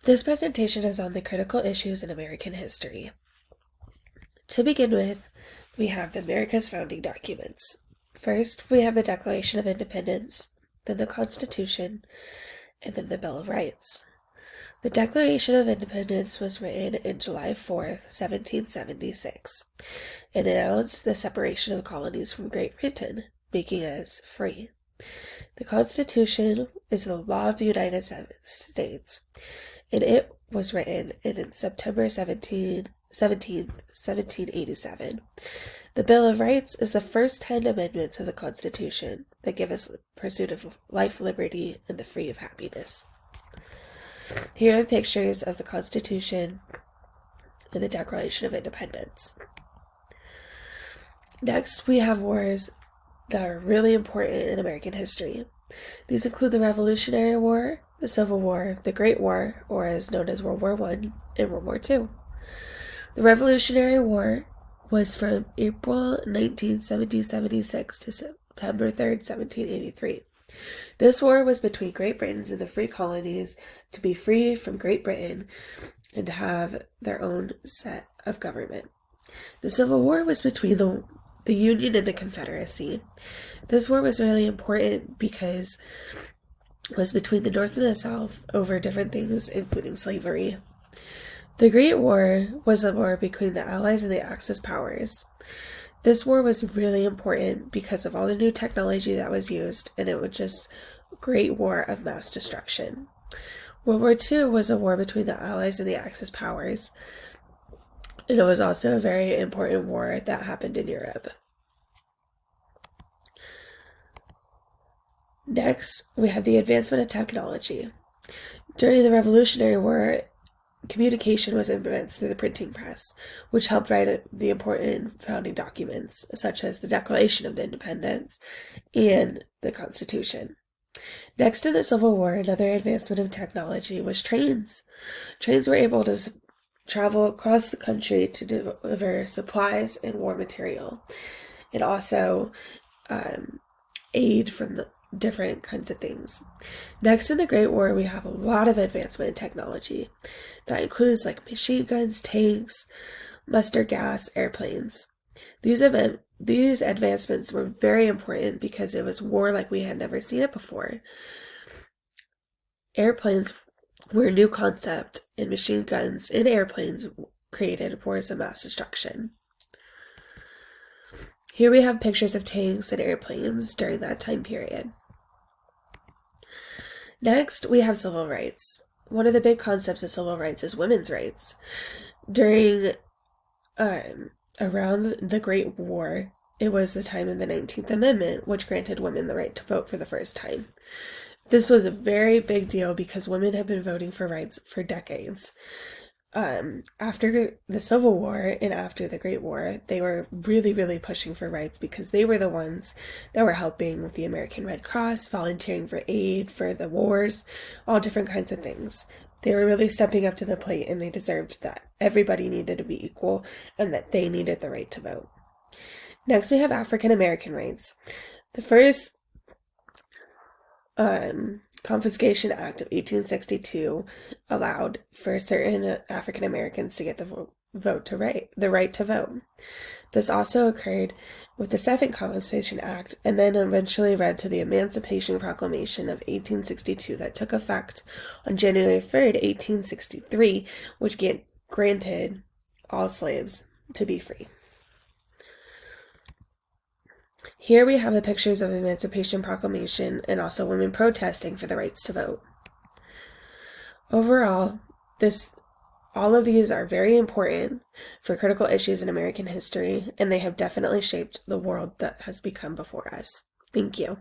This presentation is on the critical issues in American history. To begin with, we have America's founding documents. First, we have the Declaration of Independence, then the Constitution, and then the Bill of Rights. The Declaration of Independence was written in July 4th, 1776, and announced the separation of the colonies from Great Britain, making us free. The Constitution is the law of the United States, and it was written in September 17th, 1787. The Bill of Rights is the first 10 amendments of the Constitution that give us the pursuit of life, liberty, and the free of happiness. Here are pictures of the Constitution and the Declaration of Independence. Next, we have wars that are really important in American history. These include the Revolutionary War, the Civil War, the Great War, or as known as World War I, and World War II. The Revolutionary War was from April 19, 1776 to September 3rd, 1783. This war was between Great Britain and the free colonies to be free from Great Britain and to have their own set of government. The Civil War was between the Union and the Confederacy. This war was really important because it was between the North and the South over different things, including slavery. The Great War was a war between the Allies and the Axis powers. This war was really important because of all the new technology that was used, and it was just a great war of mass destruction. World War II was a war between the Allies and the Axis powers, and it was also a very important war that happened in Europe. Next, we have the advancement of technology. During the Revolutionary War, communication was advanced through the printing press, which helped write the important founding documents, such as the Declaration of Independence and the Constitution. Next, in the Civil War, another advancement of technology was trains. Trains were able to travel across the country to deliver supplies and war material, and also aid from the different kinds of things. Next, in the Great War, we have a lot of advancement in technology. That includes like machine guns, tanks, mustard gas, airplanes. These advancements were very important because it was war like we had never seen it before. Airplanes were a new concept, and machine guns and airplanes created wars of mass destruction. Here we have pictures of tanks and airplanes during that time period. Next, we have civil rights. One of the big concepts of civil rights is women's rights. During around the Great War, it was the time of the 19th Amendment, which granted women the right to vote for the first time. This was a very big deal because women had been voting for rights for decades. After the Civil War and after the Great War, they were really, really pushing for rights because they were the ones that were helping with the American Red Cross, volunteering for aid for the wars, all different kinds of things. They were really stepping up to the plate, and they deserved that. Everybody needed to be equal and that they needed the right to vote. Next, we have African American rights. The first Confiscation Act of 1862 allowed for certain African Americans to get the right to vote. This also occurred with the Second Confiscation Act, and then eventually led to the Emancipation Proclamation of 1862 that took effect on January 3rd, 1863, which granted all slaves to be free. Here we have the pictures of the Emancipation Proclamation and also women protesting for the rights to vote. Overall, all of these are very important for critical issues in American history, and they have definitely shaped the world that has become before us. Thank you.